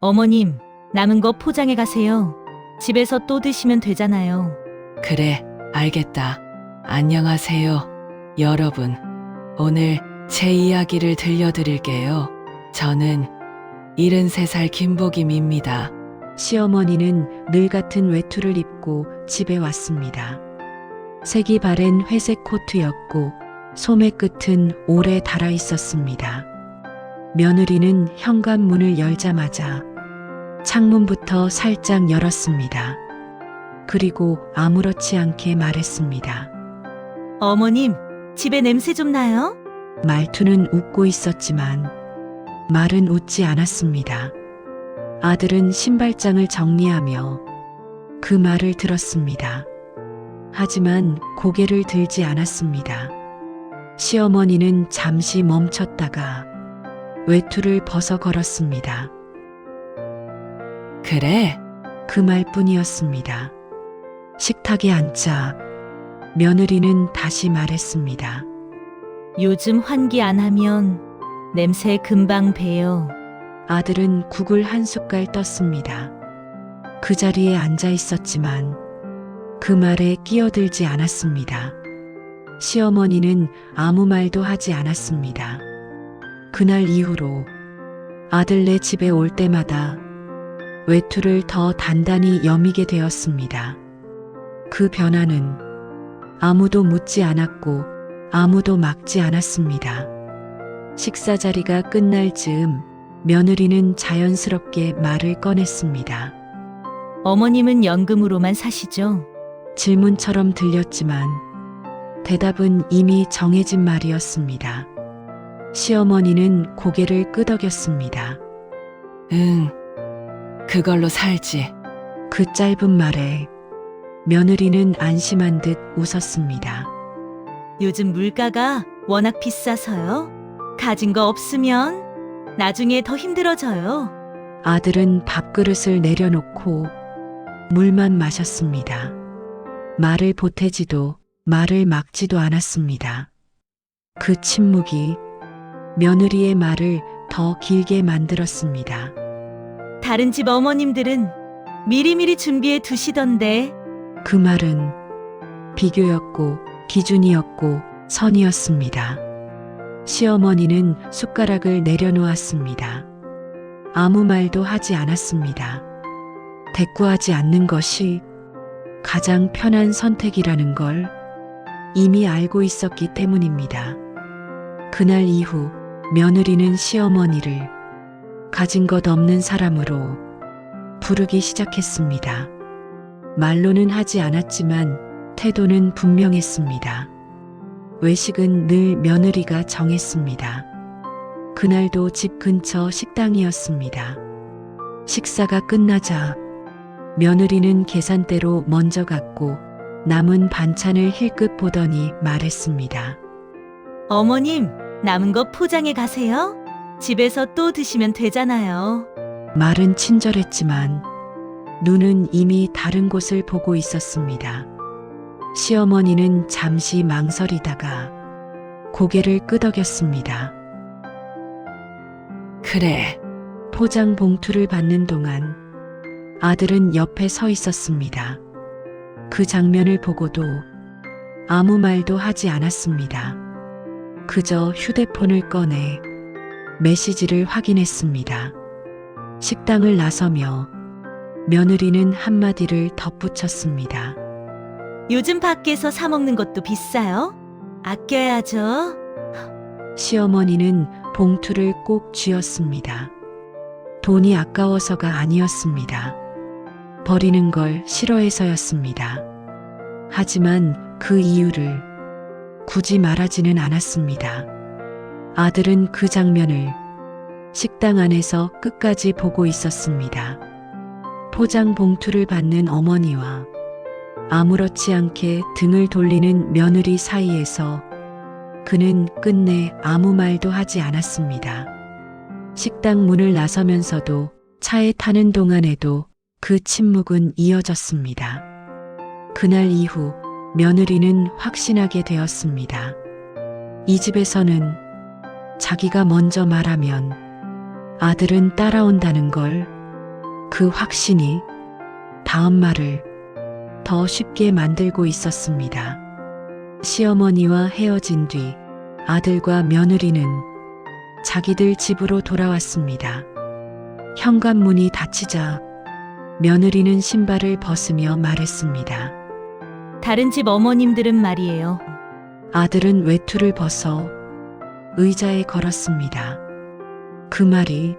어머님, 남은 거 포장해 가세요. 집에서 또 드시면 되잖아요. 그래, 알겠다. 안녕하세요, 여러분. 오늘 제 이야기를 들려드릴게요. 저는 73살 김복임입니다. 시어머니는 늘 같은 외투를 입고 집에 왔습니다. 색이 바랜 회색 코트였고 소매 끝은 오래 달아 있었습니다. 며느리는 현관문을 열자마자 창문부터 살짝 열었습니다. 그리고 아무렇지 않게 말했습니다. 어머님, 집에 냄새 좀 나요? 말투는 웃고 있었지만 말은 웃지 않았습니다. 아들은 신발장을 정리하며 그 말을 들었습니다. 하지만 고개를 들지 않았습니다. 시어머니는 잠시 멈췄다가 외투를 벗어 걸었습니다. 그래, 그 말뿐이었습니다. 식탁에 앉자 며느리는 다시 말했습니다. 요즘 환기 안 하면 냄새 금방 배요. 아들은 국을 한 숟갈 떴습니다. 그 자리에 앉아 있었지만 그 말에 끼어들지 않았습니다. 시어머니는 아무 말도 하지 않았습니다. 그날 이후로 아들네 집에 올 때마다 외투를 더 단단히 여미게 되었습니다. 그 변화는 아무도 묻지 않았고 아무도 막지 않았습니다. 식사 자리가 끝날 즈음 며느리는 자연스럽게 말을 꺼냈습니다. 어머님은 연금으로만 사시죠? 질문처럼 들렸지만 대답은 이미 정해진 말이었습니다. 시어머니는 고개를 끄덕였습니다. 응, 그걸로 살지. 그 짧은 말에 며느리는 안심한 듯 웃었습니다. 요즘 물가가 워낙 비싸서요. 가진 거 없으면 나중에 더 힘들어져요. 아들은 밥그릇을 내려놓고 물만 마셨습니다. 말을 보태지도 말을 막지도 않았습니다. 그 침묵이 며느리의 말을 더 길게 만들었습니다. 다른 집 어머님들은 미리미리 준비해 두시던데. 그 말은 비교였고 기준이었고 선이었습니다. 시어머니는 숟가락을 내려놓았습니다. 아무 말도 하지 않았습니다. 대꾸하지 않는 것이 가장 편한 선택이라는 걸 이미 알고 있었기 때문입니다. 그날 이후 며느리는 시어머니를 가진 것 없는 사람으로 부르기 시작했습니다. 말로는 하지 않았지만 태도는 분명했습니다. 외식은 늘 며느리가 정했습니다. 그날도 집 근처 식당이었습니다. 식사가 끝나자 며느리는 계산대로 먼저 갔고 남은 반찬을 힐끗 보더니 말했습니다. 어머님, 남은 거 포장해 가세요. 집에서 또 드시면 되잖아요. 말은 친절했지만 눈은 이미 다른 곳을 보고 있었습니다. 시어머니는 잠시 망설이다가 고개를 끄덕였습니다. 그래, 포장 봉투를 받는 동안 아들은 옆에 서 있었습니다. 그 장면을 보고도 아무 말도 하지 않았습니다. 그저 휴대폰을 꺼내 메시지를 확인했습니다. 식당을 나서며 며느리는 한마디를 덧붙였습니다. 요즘 밖에서 사 먹는 것도 비싸요. 아껴야죠. 시어머니는 봉투를 꼭 쥐었습니다. 돈이 아까워서가 아니었습니다. 버리는 걸 싫어해서였습니다. 하지만 그 이유를 굳이 말하지는 않았습니다. 아들은 그 장면을 식당 안에서 끝까지 보고 있었습니다. 포장 봉투를 받는 어머니와 아무렇지 않게 등을 돌리는 며느리 사이에서 그는 끝내 아무 말도 하지 않았습니다. 식당 문을 나서면서도 차에 타는 동안에도 그 침묵은 이어졌습니다. 그날 이후 며느리는 확신하게 되었습니다. 이 집에서는 자기가 먼저 말하면 아들은 따라온다는 걸 그 확신이 다음 말을 더 쉽게 만들고 있었습니다. 시어머니와 헤어진 뒤 아들과 며느리는 자기들 집으로 돌아왔습니다. 현관문이 닫히자 며느리는 신발을 벗으며 말했습니다. 다른 집 어머님들은 말이에요. 아들은 외투를 벗어 의자에 걸었습니다. 그 말이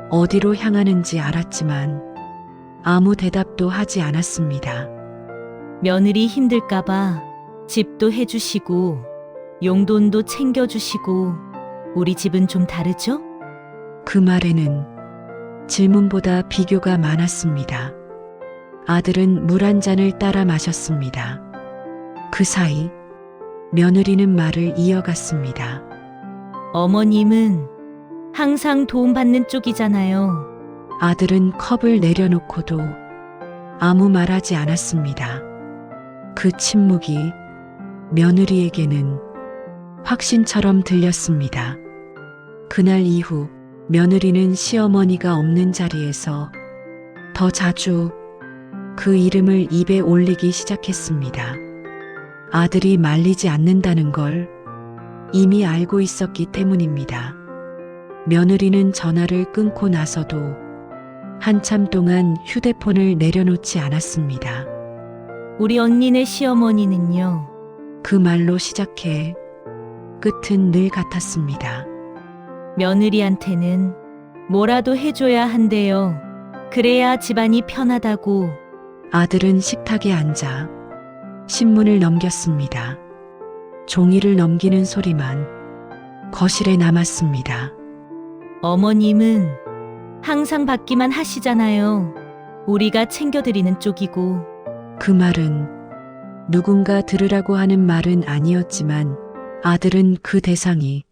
어디로 향하는지 알았지만 아무 대답도 하지 않았습니다. 며느리 힘들까봐 집도 해주시고 용돈도 챙겨주시고 우리 집은 좀 다르죠? 그 말에는 질문보다 비교가 많았습니다. 아들은 물 한 잔을 따라 마셨습니다. 그 사이 며느리는 말을 이어갔습니다. 어머님은 항상 도움받는 쪽이잖아요. 아들은 컵을 내려놓고도 아무 말하지 않았습니다. 그 침묵이 며느리에게는 확신처럼 들렸습니다. 그날 이후 며느리는 시어머니가 없는 자리에서 더 자주 그 이름을 입에 올리기 시작했습니다. 아들이 말리지 않는다는 걸 이미 알고 있었기 때문입니다. 며느리는 전화를 끊고 나서도 한참 동안 휴대폰을 내려놓지 않았습니다. 우리 언니네 시어머니는요. 그 말로 시작해 끝은 늘 같았습니다. 며느리한테는 뭐라도 해줘야 한대요. 그래야 집안이 편하다고. 아들은 식탁에 앉아 신문을 넘겼습니다. 종이를 넘기는 소리만 거실에 남았습니다. 어머님은 항상 받기만 하시잖아요. 우리가 챙겨드리는 쪽이고. 그 말은 누군가 들으라고 하는 말은 아니었지만 아들은 그 대상이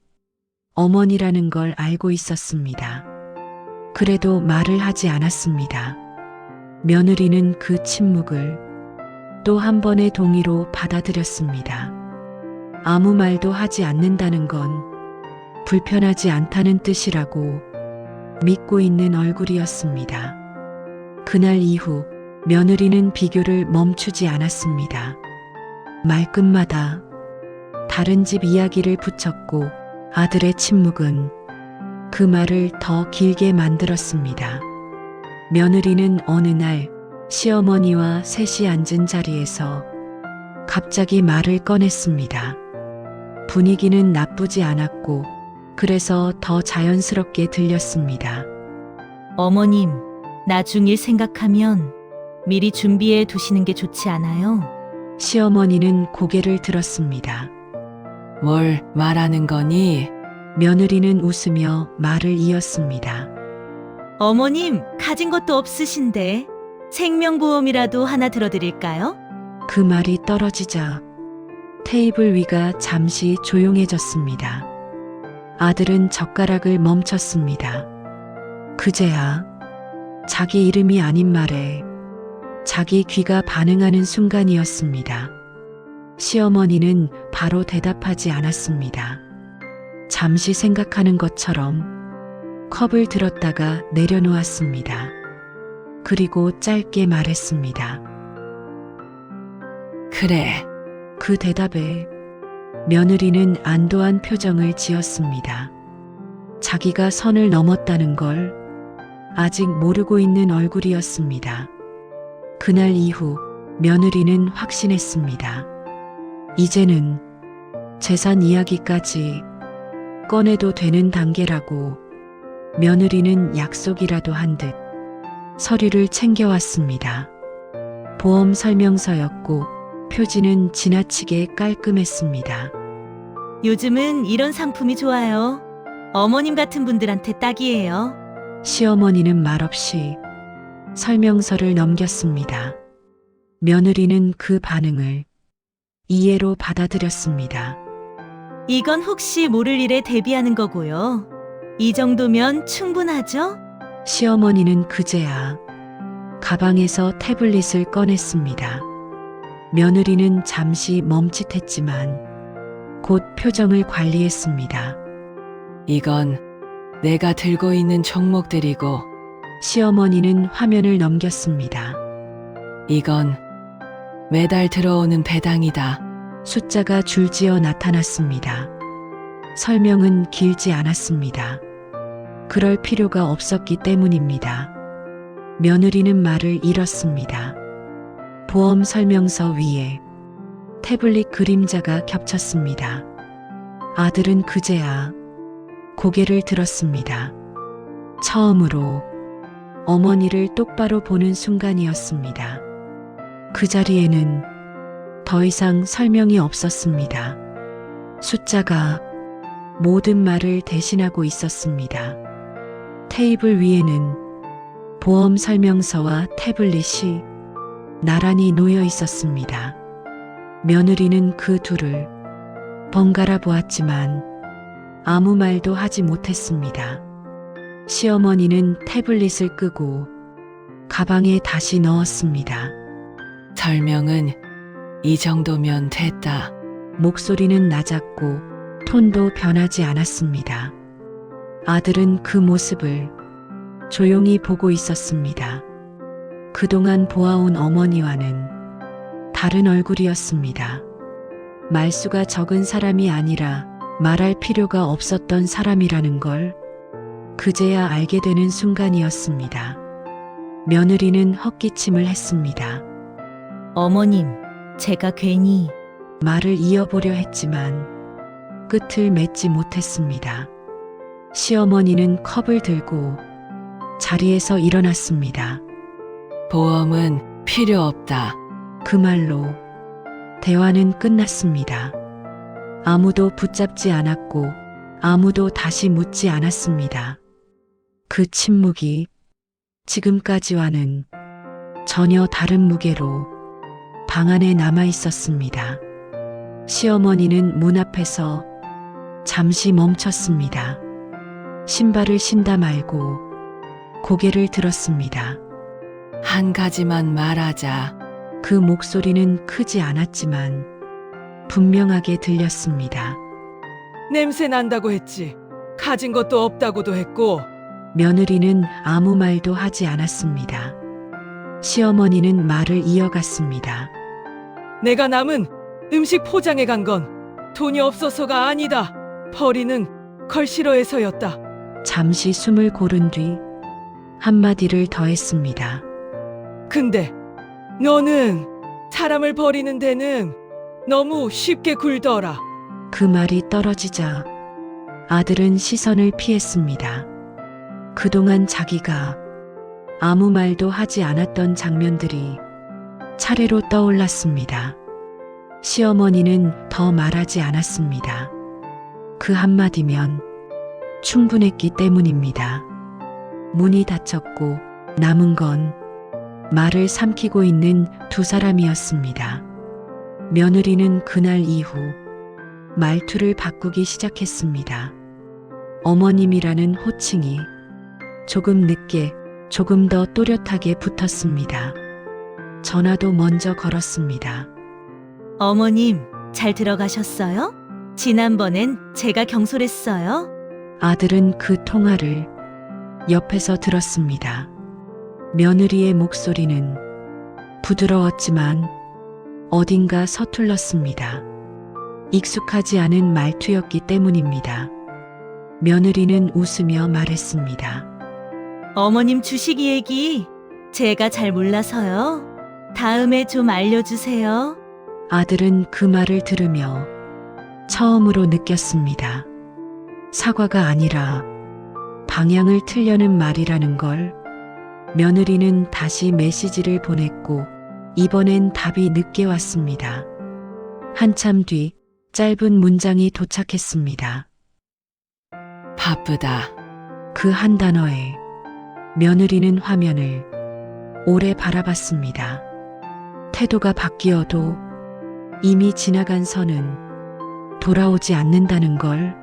어머니라는 걸 알고 있었습니다. 그래도 말을 하지 않았습니다. 며느리는 그 침묵을 또 한 번의 동의로 받아들였습니다. 아무 말도 하지 않는다는 건 불편하지 않다는 뜻이라고 믿고 있는 얼굴이었습니다. 그날 이후 며느리는 비교를 멈추지 않았습니다. 말끝마다 다른 집 이야기를 붙였고 아들의 침묵은 그 말을 더 길게 만들었습니다. 며느리는 어느 날 시어머니와 셋이 앉은 자리에서 갑자기 말을 꺼냈습니다. 분위기는 나쁘지 않았고 그래서 더 자연스럽게 들렸습니다. 어머님, 나중일 생각하면 미리 준비해 두시는 게 좋지 않아요? 시어머니는 고개를 들었습니다. 뭘 말하는 거니? 며느리는 웃으며 말을 이었습니다. 어머님, 가진 것도 없으신데 생명보험이라도 하나 들어드릴까요? 그 말이 떨어지자 테이블 위가 잠시 조용해졌습니다. 아들은 젓가락을 멈췄습니다. 그제야 자기 이름이 아닌 말에 자기 귀가 반응하는 순간이었습니다. 시어머니는 바로 대답하지 않았습니다. 잠시 생각하는 것처럼 컵을 들었다가 내려놓았습니다. 그리고 짧게 말했습니다. 그래. 그 대답에 며느리는 안도한 표정을 지었습니다. 자기가 선을 넘었다는 걸 아직 모르고 있는 얼굴이었습니다. 그날 이후 며느리는 확신했습니다. 이제는 재산 이야기까지 꺼내도 되는 단계라고. 며느리는 약속이라도 한 듯 서류를 챙겨왔습니다. 보험 설명서였고 표지는 지나치게 깔끔했습니다. 요즘은 이런 상품이 좋아요. 어머님 같은 분들한테 딱이에요. 시어머니는 말없이 설명서를 넘겼습니다. 며느리는 그 반응을 이해로 받아들였습니다. 이건 혹시 모를 일에 대비하는 거고요. 이 정도면 충분하죠? 시어머니는 그제야 가방에서 태블릿을 꺼냈습니다. 며느리는 잠시 멈칫했지만 곧 표정을 관리했습니다. 이건 내가 들고 있는 종목들이고 시어머니는 화면을 넘겼습니다. 이건 매달 들어오는 배당이다. 숫자가 줄지어 나타났습니다. 설명은 길지 않았습니다. 그럴 필요가 없었기 때문입니다. 며느리는 말을 잃었습니다. 보험 설명서 위에 태블릿 그림자가 겹쳤습니다. 아들은 그제야 고개를 들었습니다. 처음으로 어머니를 똑바로 보는 순간이었습니다. 그 자리에는 더 이상 설명이 없었습니다. 숫자가 모든 말을 대신하고 있었습니다. 테이블 위에는 보험 설명서와 태블릿이 나란히 놓여 있었습니다. 며느리는 그 둘을 번갈아 보았지만 아무 말도 하지 못했습니다. 시어머니는 태블릿을 끄고 가방에 다시 넣었습니다. 설명은 이 정도면 됐다. 목소리는 낮았고 톤도 변하지 않았습니다. 아들은 그 모습을 조용히 보고 있었습니다. 그동안 보아온 어머니와는 다른 얼굴이었습니다. 말수가 적은 사람이 아니라 말할 필요가 없었던 사람이라는 걸 그제야 알게 되는 순간이었습니다. 며느리는 헛기침을 했습니다. 어머님, 제가 괜히 말을 이어보려 했지만 끝을 맺지 못했습니다. 시어머니는 컵을 들고 자리에서 일어났습니다. 보험은 필요 없다. 그 말로 대화는 끝났습니다. 아무도 붙잡지 않았고 아무도 다시 묻지 않았습니다. 그 침묵이 지금까지와는 전혀 다른 무게로 방 안에 남아 있었습니다. 시어머니는 문 앞에서 잠시 멈췄습니다. 신발을 신다 말고 고개를 들었습니다. 한 가지만 말하자. 그 목소리는 크지 않았지만 분명하게 들렸습니다. 냄새 난다고 했지. 가진 것도 없다고도 했고. 며느리는 아무 말도 하지 않았습니다. 시어머니는 말을 이어갔습니다. 내가 남은 음식 포장해 간 건 돈이 없어서가 아니다. 버리는 걸 싫어해서였다. 잠시 숨을 고른 뒤 한마디를 더했습니다. 근데 너는 사람을 버리는 데는 너무 쉽게 굴더라. 그 말이 떨어지자 아들은 시선을 피했습니다. 그동안 자기가 아무 말도 하지 않았던 장면들이 차례로 떠올랐습니다. 시어머니는 더 말하지 않았습니다. 그 한마디면 충분했기 때문입니다. 문이 닫혔고 남은 건 말을 삼키고 있는 두 사람이었습니다. 며느리는 그날 이후 말투를 바꾸기 시작했습니다. 어머님이라는 호칭이 조금 늦게 조금 더 또렷하게 붙었습니다. 전화도 먼저 걸었습니다. 어머님, 잘 들어가셨어요? 지난번엔 제가 경솔했어요. 아들은 그 통화를 옆에서 들었습니다. 며느리의 목소리는 부드러웠지만 어딘가 서툴렀습니다. 익숙하지 않은 말투였기 때문입니다. 며느리는 웃으며 말했습니다. 어머님 주식 얘기 제가 잘 몰라서요. 다음에 좀 알려주세요. 아들은 그 말을 들으며 처음으로 느꼈습니다. 사과가 아니라 방향을 틀려는 말이라는 걸. 며느리는 다시 메시지를 보냈고 이번엔 답이 늦게 왔습니다. 한참 뒤 짧은 문장이 도착했습니다. 바쁘다. 그 한 단어에 며느리는 화면을 오래 바라봤습니다. 태도가 바뀌어도 이미 지나간 선은 돌아오지 않는다는 걸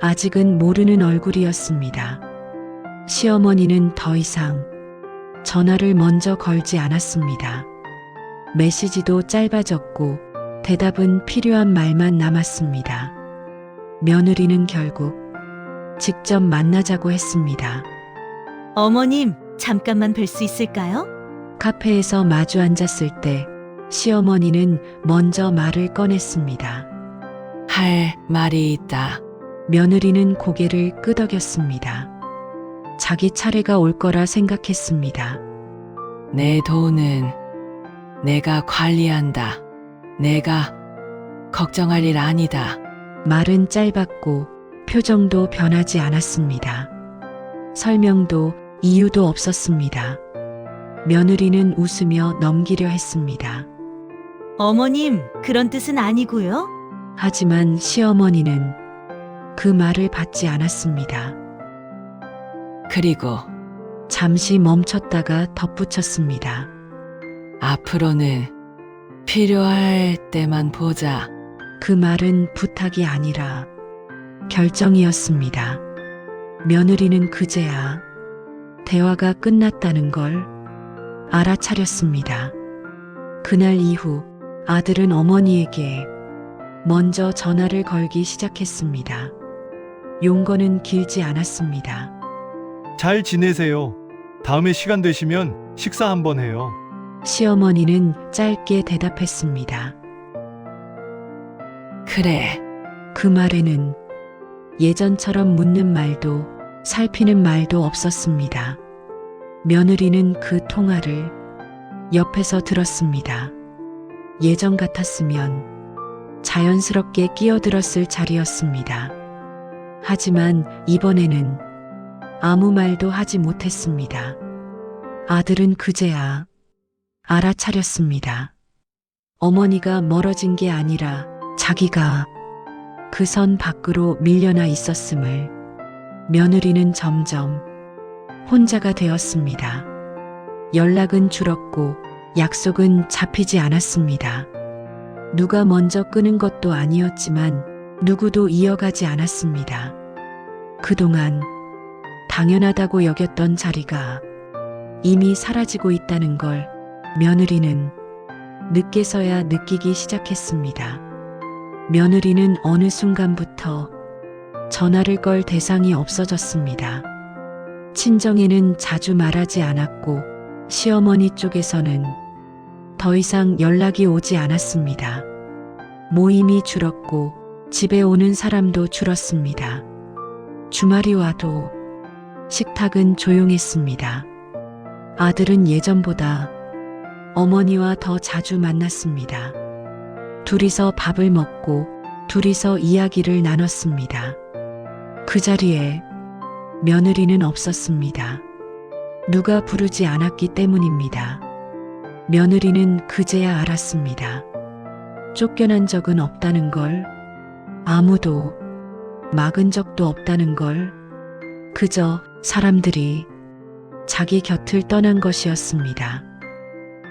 아직은 모르는 얼굴이었습니다. 시어머니는 더 이상 전화를 먼저 걸지 않았습니다. 메시지도 짧아졌고 대답은 필요한 말만 남았습니다. 며느리는 결국 직접 만나자고 했습니다. 어머님, 잠깐만 뵐 수 있을까요? 카페에서 마주 앉았을 때 시어머니는 먼저 말을 꺼냈습니다. 할 말이 있다. 며느리는 고개를 끄덕였습니다. 자기 차례가 올 거라 생각했습니다. 내 돈은 내가 관리한다. 내가 걱정할 일 아니다. 말은 짧았고 표정도 변하지 않았습니다. 설명도 이유도 없었습니다. 며느리는 웃으며 넘기려 했습니다. 어머님, 그런 뜻은 아니고요. 하지만 시어머니는 그 말을 받지 않았습니다. 그리고 잠시 멈췄다가 덧붙였습니다. 앞으로는 필요할 때만 보자. 그 말은 부탁이 아니라 결정이었습니다. 며느리는 그제야 대화가 끝났다는 걸 알아차렸습니다. 그날 이후 아들은 어머니에게 먼저 전화를 걸기 시작했습니다. 용건은 길지 않았습니다. 잘 지내세요. 다음에 시간 되시면 식사 한번 해요. 시어머니는 짧게 대답했습니다. 그래. 그 말에는 예전처럼 묻는 말도 살피는 말도 없었습니다. 며느리는 그 통화를 옆에서 들었습니다. 예전 같았으면 자연스럽게 끼어들었을 자리였습니다. 하지만 이번에는 아무 말도 하지 못했습니다. 아들은 그제야 알아차렸습니다. 어머니가 멀어진 게 아니라 자기가 그 선 밖으로 밀려나 있었음을. 며느리는 점점 혼자가 되었습니다. 연락은 줄었고 약속은 잡히지 않았습니다. 누가 먼저 끄는 것도 아니었지만 누구도 이어가지 않았습니다. 그동안 당연하다고 여겼던 자리가 이미 사라지고 있다는 걸 며느리는 늦게서야 느끼기 시작했습니다. 며느리는 어느 순간부터 전화를 걸 대상이 없어졌습니다. 친정에는 자주 말하지 않았고 시어머니 쪽에서는 더 이상 연락이 오지 않았습니다. 모임이 줄었고 집에 오는 사람도 줄었습니다. 주말이 와도 식탁은 조용했습니다. 아들은 예전보다 어머니와 더 자주 만났습니다. 둘이서 밥을 먹고 둘이서 이야기를 나눴습니다. 그 자리에 며느리는 없었습니다. 누가 부르지 않았기 때문입니다. 며느리는 그제야 알았습니다. 쫓겨난 적은 없다는 걸, 아무도 막은 적도 없다는 걸, 그저 사람들이 자기 곁을 떠난 것이었습니다.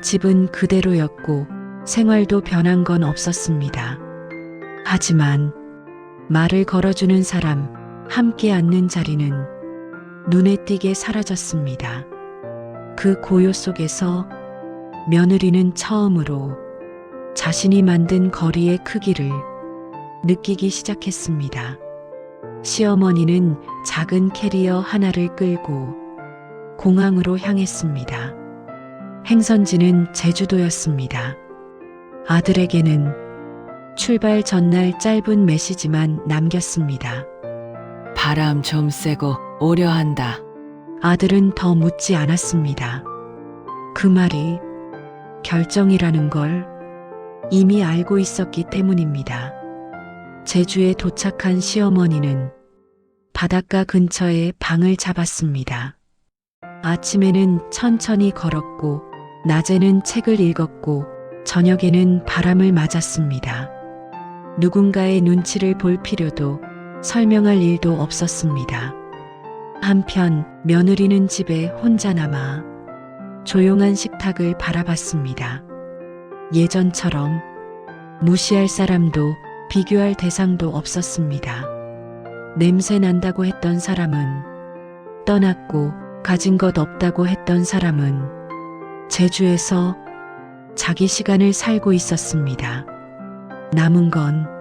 집은 그대로였고 생활도 변한 건 없었습니다. 하지만 말을 걸어주는 사람, 함께 앉는 자리는 눈에 띄게 사라졌습니다. 그 고요 속에서 며느리는 처음으로 자신이 만든 거리의 크기를 느끼기 시작했습니다. 시어머니는 작은 캐리어 하나를 끌고 공항으로 향했습니다. 행선지는 제주도였습니다. 아들에게는 출발 전날 짧은 메시지만 남겼습니다. 바람 좀 쐬고 오려 한다. 아들은 더 묻지 않았습니다. 그 말이 결정이라는 걸 이미 알고 있었기 때문입니다. 제주에 도착한 시어머니는 바닷가 근처에 방을 잡았습니다. 아침에는 천천히 걸었고, 낮에는 책을 읽었고, 저녁에는 바람을 맞았습니다. 누군가의 눈치를 볼 필요도 설명할 일도 없었습니다. 한편 며느리는 집에 혼자 남아 조용한 식탁을 바라봤습니다. 예전처럼 무시할 사람도 비교할 대상도 없었습니다. 냄새 난다고 했던 사람은 떠났고, 가진 것 없다고 했던 사람은 제주에서 자기 시간을 살고 있었습니다. 남은 건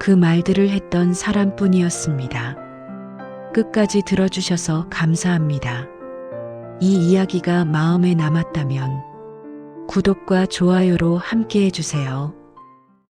그 말들을 했던 사람뿐이었습니다. 끝까지 들어주셔서 감사합니다. 이 이야기가 마음에 남았다면 구독과 좋아요로 함께 해주세요.